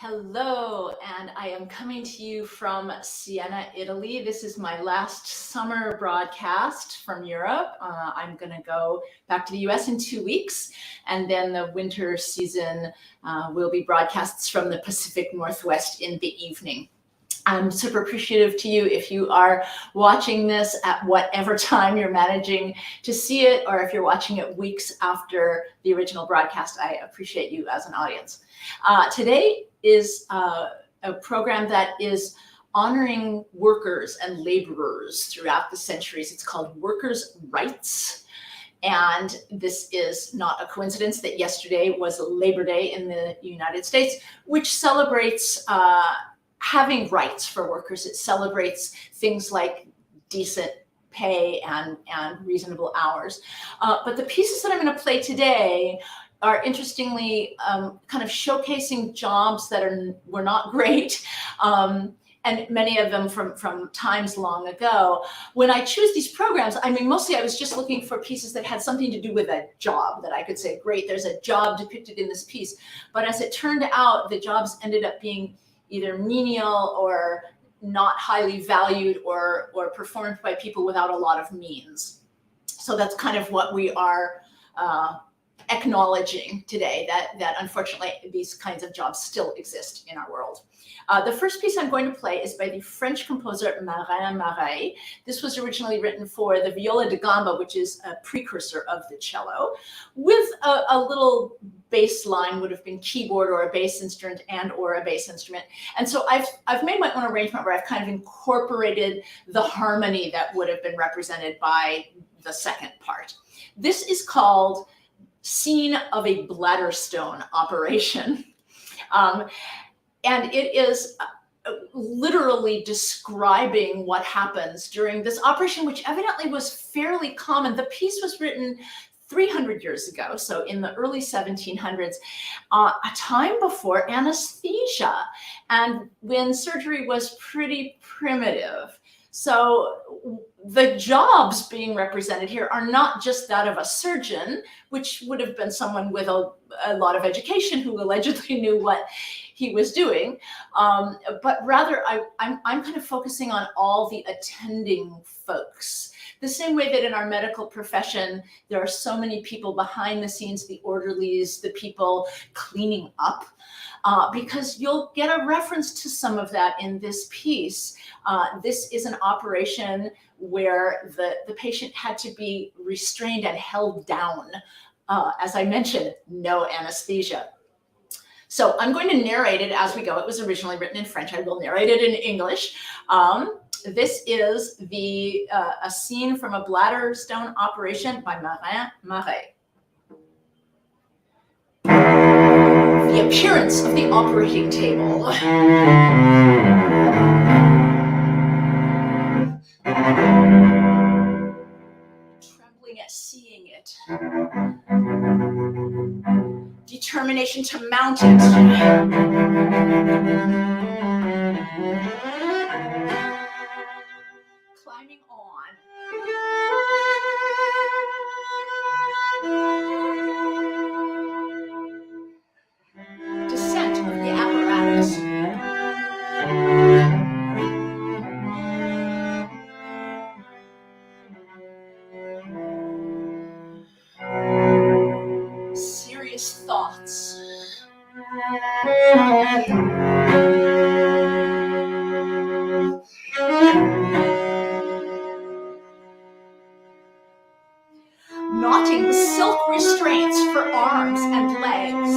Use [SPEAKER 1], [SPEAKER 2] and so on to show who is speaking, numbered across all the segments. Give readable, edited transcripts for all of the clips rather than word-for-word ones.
[SPEAKER 1] Hello, and I am coming to you from Siena, Italy. This is my last summer broadcast from Europe. I'm going to go back to the US in 2 weeks, and then the winter season will be broadcasts from the Pacific Northwest in the evening. I'm super appreciative to you if you are watching this at whatever time you're managing to see it, or if you're watching it weeks after the original broadcast. I appreciate you as an audience. Today is a program that is honoring workers and laborers throughout the centuries. It's called Workers' Rites. And this is not a coincidence that yesterday was Labor Day in the United States, which celebrates having rights for workers. It celebrates things like decent pay and reasonable hours. But the pieces that I'm going to play today are interestingly kind of showcasing jobs that were not great, and many of them from times long ago. When I choose these programs, I mean, mostly I was just looking for pieces that had something to do with a job that I could say, great, there's a job depicted in this piece. But as it turned out, the jobs ended up being either menial or not highly valued or performed by people without a lot of means. So that's kind of what we are acknowledging today, that unfortunately these kinds of jobs still exist in our world. The first piece I'm going to play is by the French composer Marin Marais. This was originally written for the viola da gamba, which is a precursor of the cello, with a little bass line, would have been keyboard or a bass instrument or a bass instrument. And so I've made my own arrangement where I've kind of incorporated the harmony that would have been represented by the second part. This is called Scene of a Bladderstone Operation. And it is literally describing what happens during this operation, which evidently was fairly common. The piece was written 300 years ago, so in the early 1700s, a time before anesthesia, and when surgery was pretty primitive. So the jobs being represented here are not just that of a surgeon, which would have been someone with a lot of education who allegedly knew what he was doing, but rather I'm kind of focusing on all the attending folks. The same way that in our medical profession, there are so many people behind the scenes, the orderlies, the people cleaning up, because you'll get a reference to some of that in this piece. This is an operation where the patient had to be restrained and held down. As I mentioned, no anesthesia. So I'm going to narrate it as we go. It was originally written in French. I will narrate it in English. This is a scene from a bladderstone operation by Marin Marais. The appearance of the operating table. Trembling at seeing it. Determination to mount it. Climbing on. Descent of the apparatus. Serious thoughts. Knotting the silk restraints for arms and legs.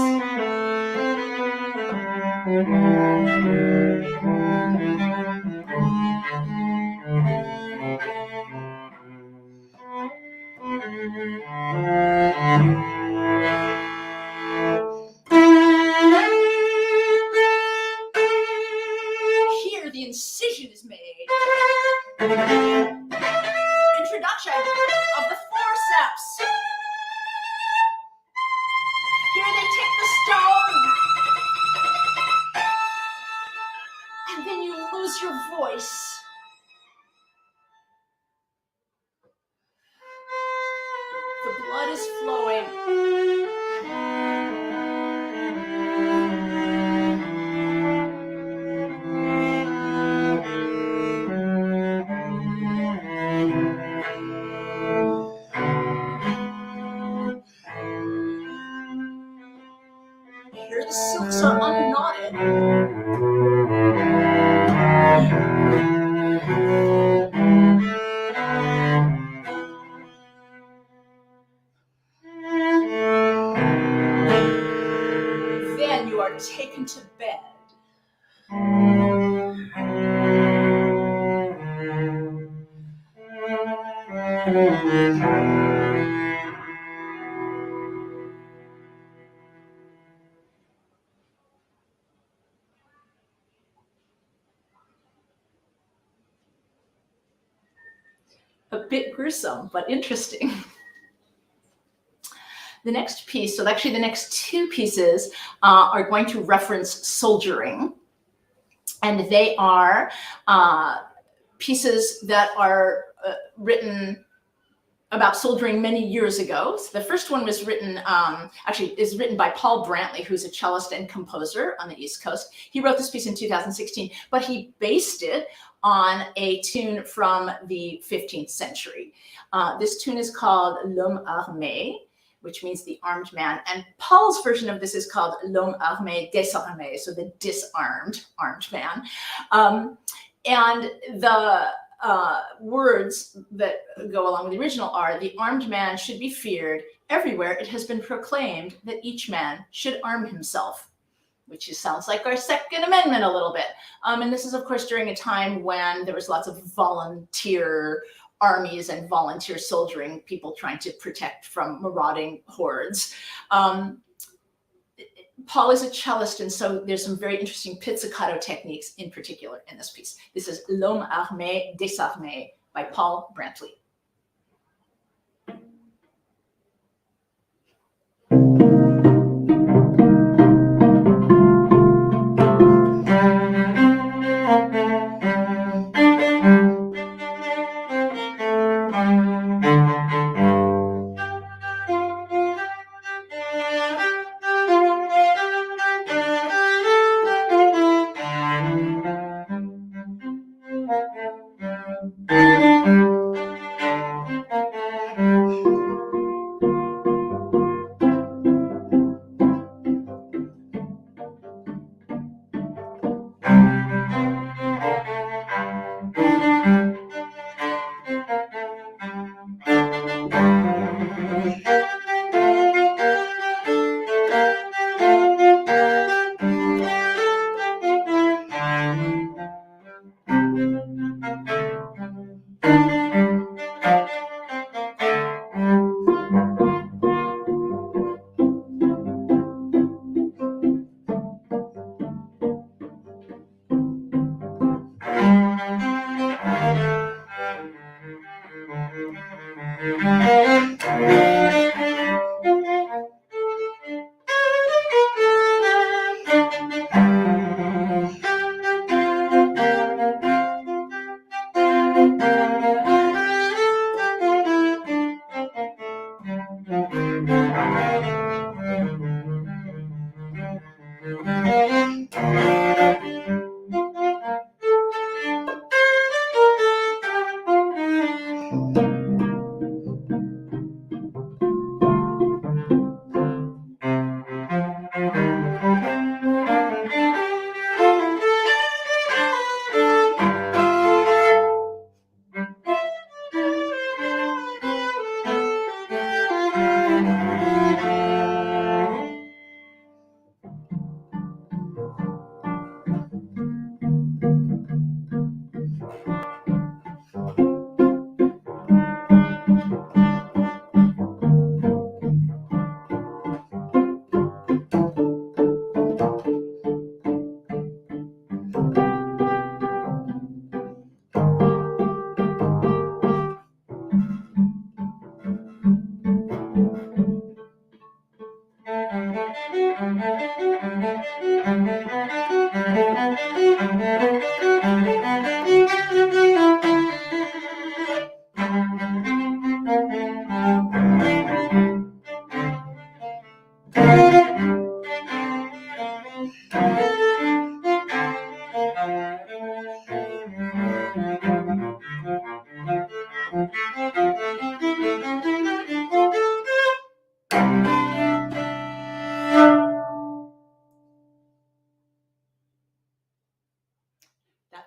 [SPEAKER 1] Here the incision is made. Introduction of the forceps. Here they take the stone. And then you lose your voice. The blood is flowing. silks are unknotted. Then you are taken to bed. A bit gruesome, but interesting. The next piece, so actually the next two pieces are going to reference soldiering. And they are pieces that are written about soldiering many years ago. So the first one was written, actually is written by Paul Brantley, who's a cellist and composer on the East Coast. He wrote this piece in 2016, but he based it on a tune from the 15th century. This tune is called L'Homme Armé, which means the armed man. And Paul's version of this is called L'Homme Armé Désarmé, so the disarmed armed man. And the words that go along with the original are, the armed man should be feared. Everywhere it has been proclaimed that each man should arm himself, which sounds like our Second Amendment a little bit. And this is, of course, during a time when there was lots of volunteer armies and volunteer soldiering, people trying to protect from marauding hordes. Paul is a cellist, and so there's some very interesting pizzicato techniques in particular in this piece. This is L'Homme Armé Désarmé by Paul Brantley.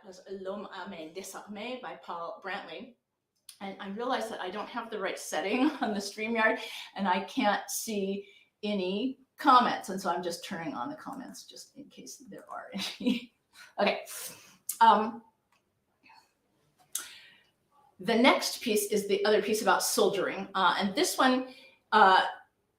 [SPEAKER 1] was L'Homme Armé Désarmé by Paul Brantley. And I realized that I don't have the right setting on the StreamYard, and I can't see any comments. And so I'm just turning on the comments just in case there are any. Okay. The next piece is the other piece about soldiering. And this one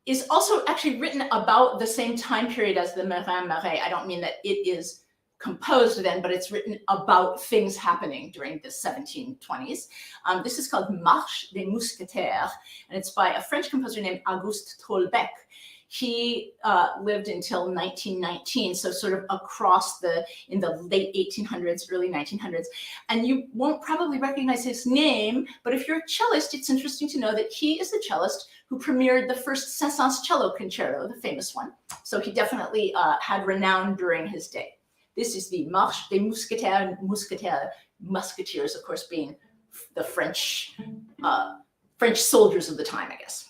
[SPEAKER 1] is also actually written about the same time period as the Marin Marais. I don't mean that it is composed then, but it's written about things happening during the 1720s. This is called Marche des Mousquetaires, and it's by a French composer named Auguste Tolbec. He lived until 1919, so sort of across in the late 1800s, early 1900s. And you won't probably recognize his name, but if you're a cellist, it's interesting to know that he is the cellist who premiered the first Saint-Saëns cello concerto, the famous one. So he definitely had renown during his day. This is the Marche des Mousquetaires, musketeers, of course, being the French soldiers of the time, I guess.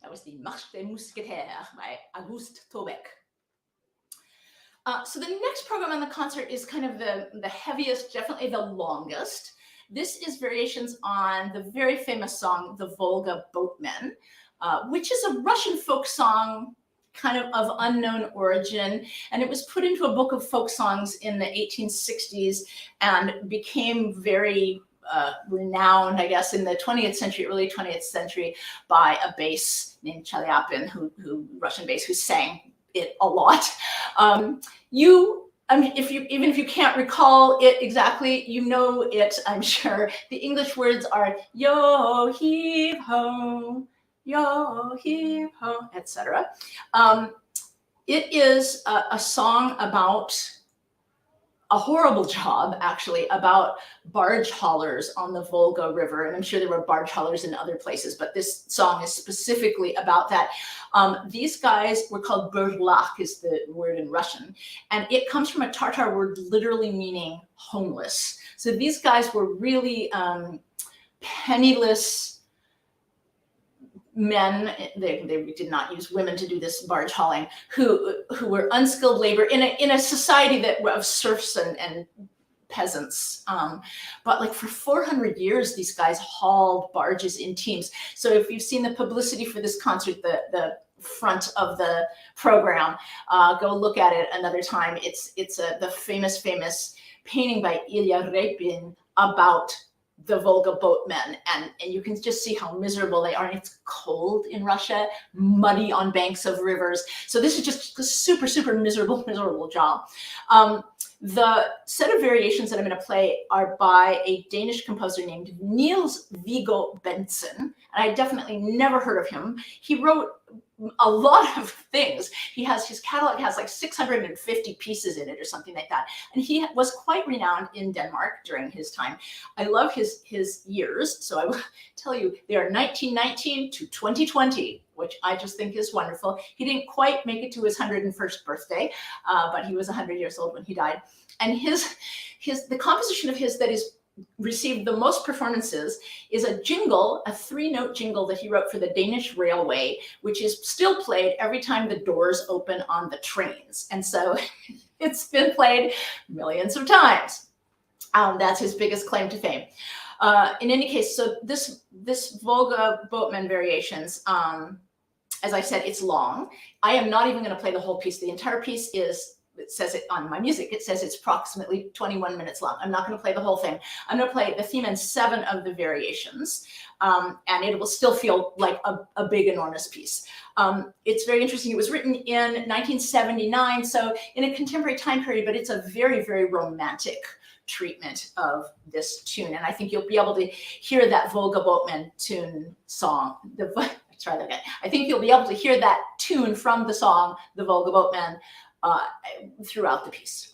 [SPEAKER 1] That was the Marche des Mousquetaires by Auguste Tolbec. So the next program on the concert is kind of the heaviest, definitely the longest. This is variations on the very famous song, the Volga Boatmen, which is a Russian folk song kind of unknown origin. And it was put into a book of folk songs in the 1860s and became very renowned, I guess, in the 20th century, early 20th century, by a bass named Chaliapin, who Russian bass, who sang it a lot. Even if you can't recall it exactly, you know it, I'm sure. The English words are yo heave ho, etc. It is a song about a horrible job, actually, about barge haulers on the Volga River. And I'm sure there were barge haulers in other places, but this song is specifically about that. These guys were called burlak, is the word in Russian. And it comes from a Tatar word literally meaning homeless. So these guys were really penniless men, they did not use women to do this barge hauling, who were unskilled labor in a society that of serfs and peasants. But like for 400 years, these guys hauled barges in teams. So if you've seen the publicity for this concert, the front of the program, go look at it another time. It's the famous painting by Ilya Repin about the Volga Boatmen, and you can just see how miserable they are. And it's cold in Russia, muddy on banks of rivers. So this is just a super miserable job. The set of variations that I'm going to play are by a Danish composer named Niels Viggo Bentzen, and I definitely never heard of him. He wrote a lot of things. His catalog has like 650 pieces in it or something like that. And he was quite renowned in Denmark during his time. I love his years. So I will tell you, they are 1919 to 2020, which I just think is wonderful. He didn't quite make it to his 101st birthday, but he was 100 years old when he died. And the composition of his that is received the most performances is a jingle, a 3-note jingle that he wrote for the Danish railway, which is still played every time the doors open on the trains. And so it's been played millions of times. That's his biggest claim to fame. In any case, so this Volga Boatmen variations, as I said, it's long. I am not even going to play the whole piece. The entire piece it says it on my music, it says it's approximately 21 minutes long. I'm not going to play the whole thing. I'm going to play the theme and 7 of the variations, and it will still feel like a big, enormous piece. It's very interesting. It was written in 1979, so in a contemporary time period, but it's a very romantic treatment of this tune. And I think you'll be able to hear that Volga Boatmen tune song. Try that again. I think you'll be able to hear that tune from the song, the Volga Boatmen, throughout the piece.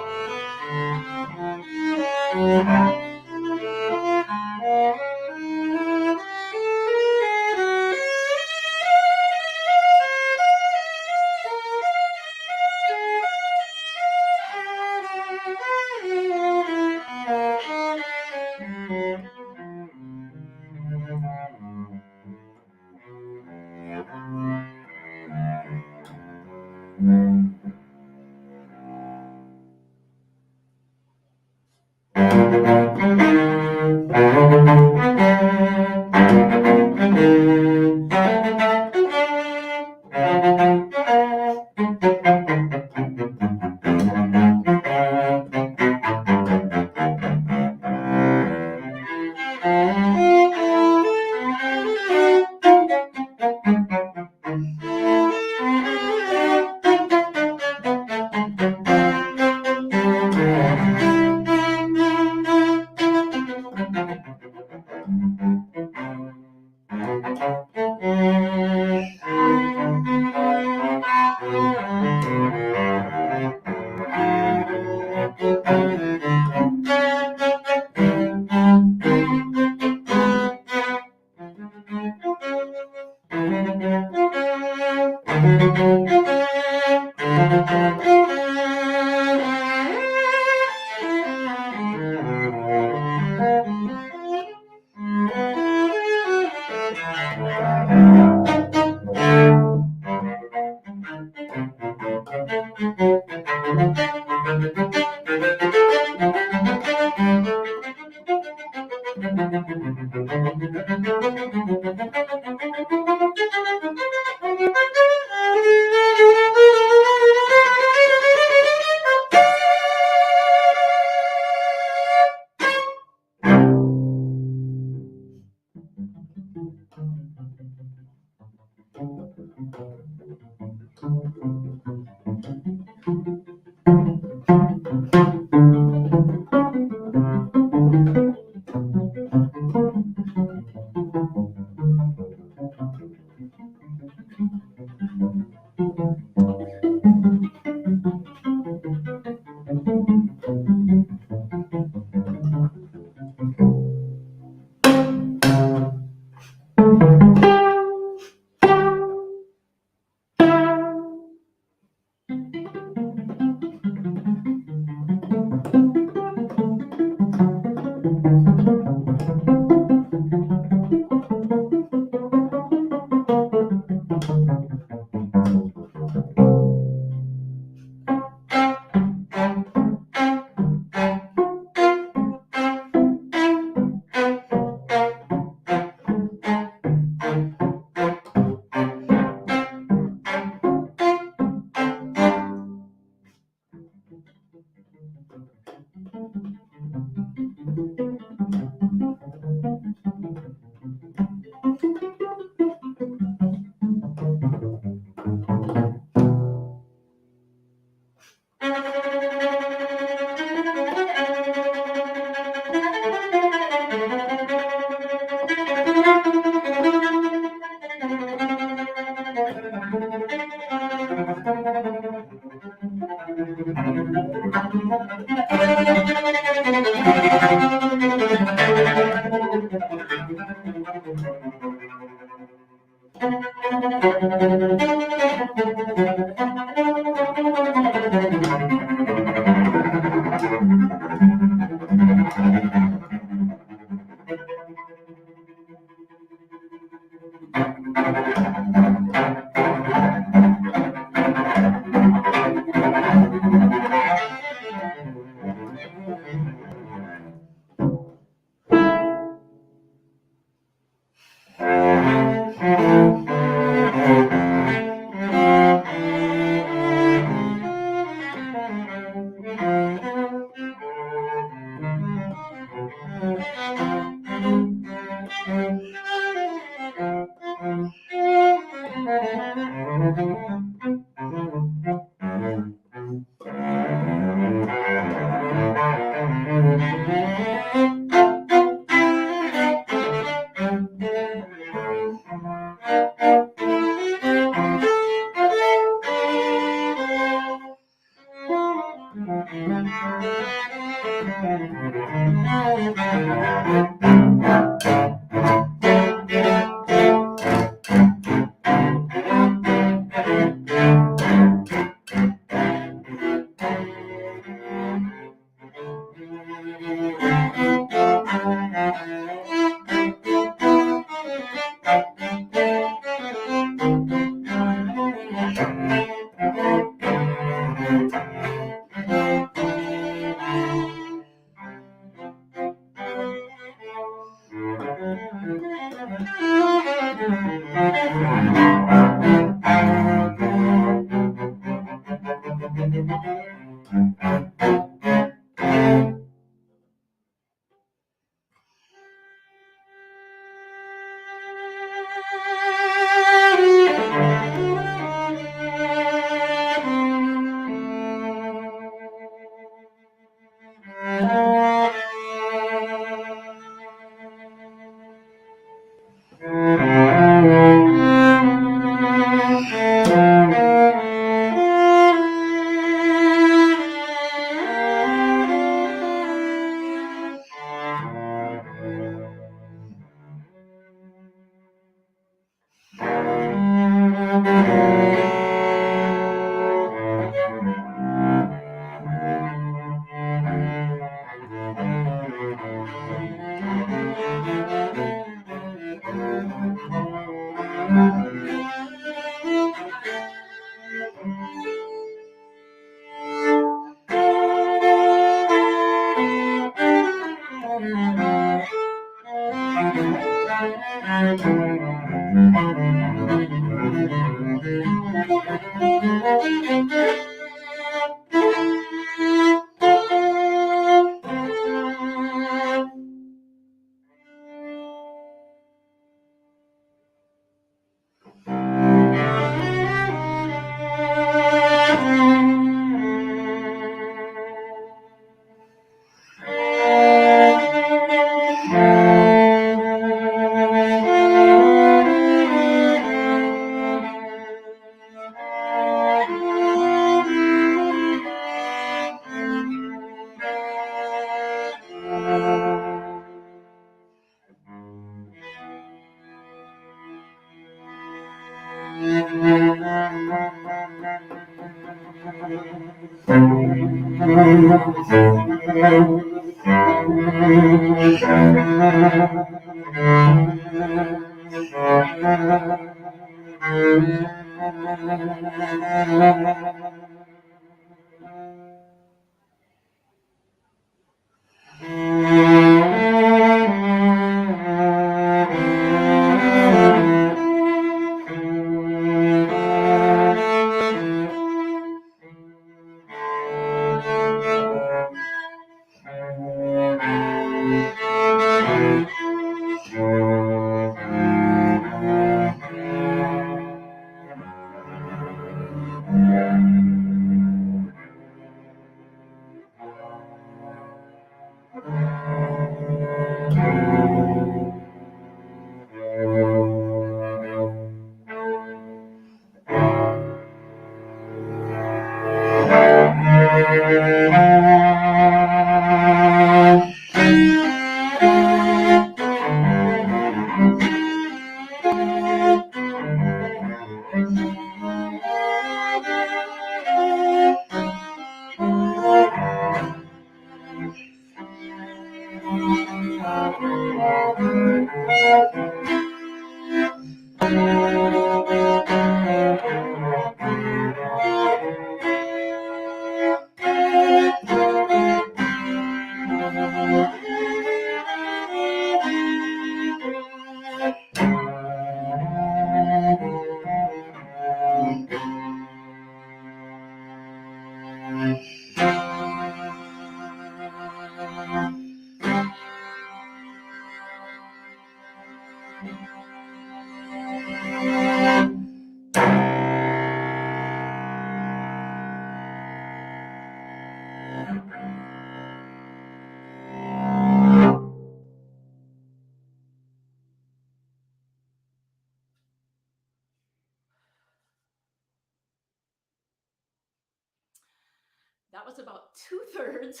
[SPEAKER 1] That was about 2/3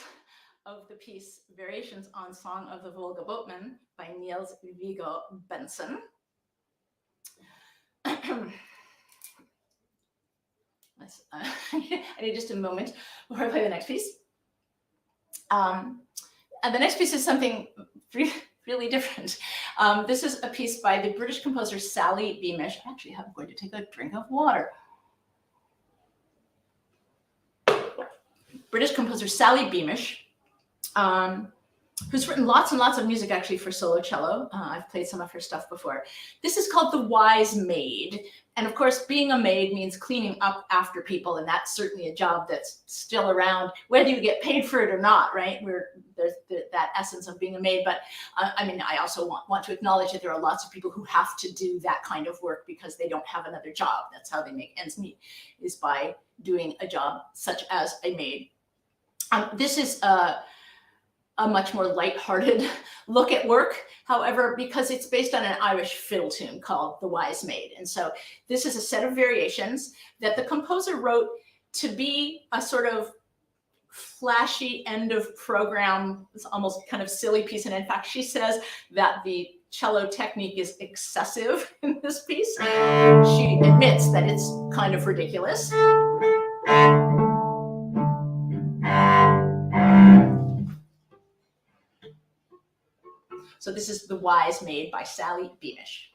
[SPEAKER 1] of the piece Variations on Song of the Volga Boatmen by Niels Viggo Benson. I need just a moment before I play the next piece. And the next piece is something really different. This is a piece by the British composer Sally Beamish. Actually, I'm going to take a drink of water. British composer Sally Beamish, who's written lots and lots of music actually for solo cello. I've played some of her stuff before. This is called The Wise Maid. And of course, being a maid means cleaning up after people. And that's certainly a job that's still around, whether you get paid for it or not, right? There's that essence of being a maid. But I mean, I also want to acknowledge that there are lots of people who have to do that kind of work because they don't have another job. That's how they make ends meet, is by doing a job such as a maid. This is a much more lighthearted look at work, however, because it's based on an Irish fiddle tune called The Wise Maid. And so this is a set of variations that the composer wrote to be a sort of flashy end of program, it's almost kind of silly piece. And in fact, she says that the cello technique is excessive in this piece. She admits that it's kind of ridiculous. So this is The Wise Maid by Sally Beamish.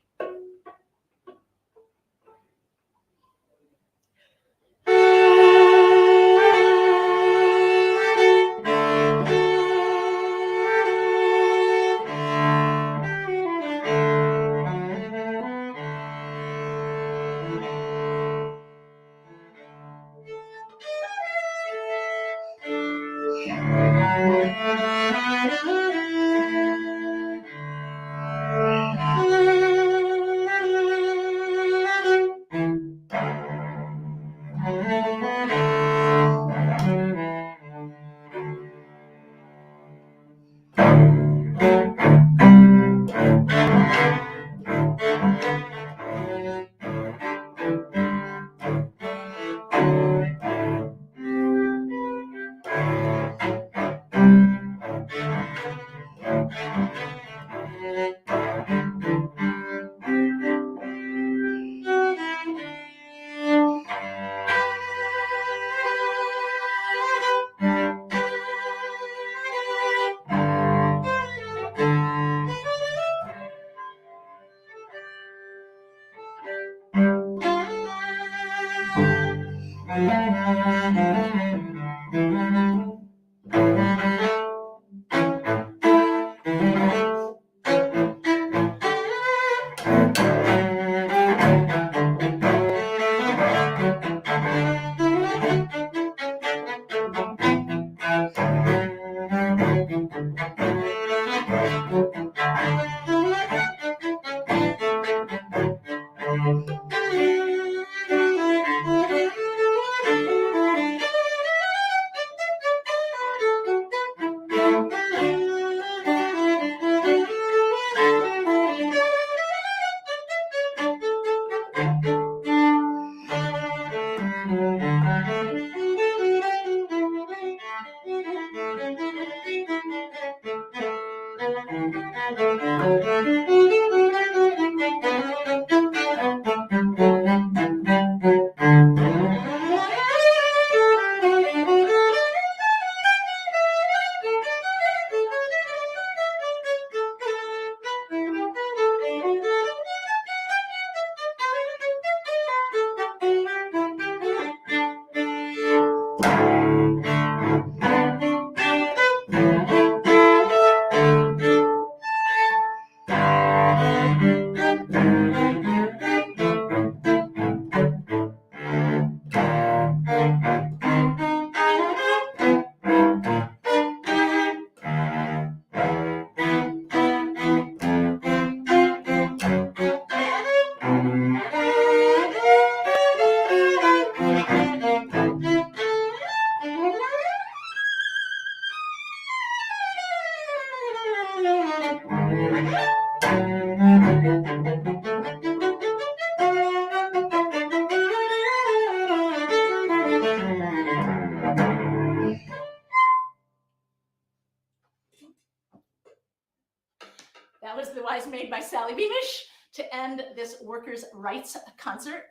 [SPEAKER 1] That was The Wise Maid by Sally Beamish to end this Workers' Rights concert.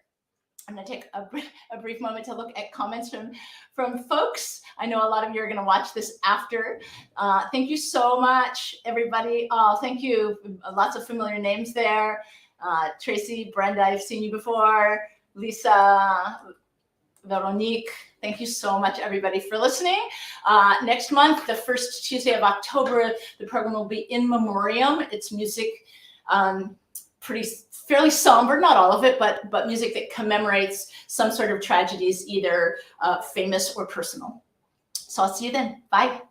[SPEAKER 1] I'm going to take a brief moment to look at comments from folks. I know a lot of you are going to watch this after. Thank you so much, everybody. Thank you. Lots of familiar names there. Tracy, Brenda, I've seen you before. Lisa, Veronique. Thank you so much, everybody, for listening. Next month, the first Tuesday of October, the program will be In Memoriam. It's music, fairly somber, not all of it, but music that commemorates some sort of tragedies, either famous or personal. So I'll see you then. Bye.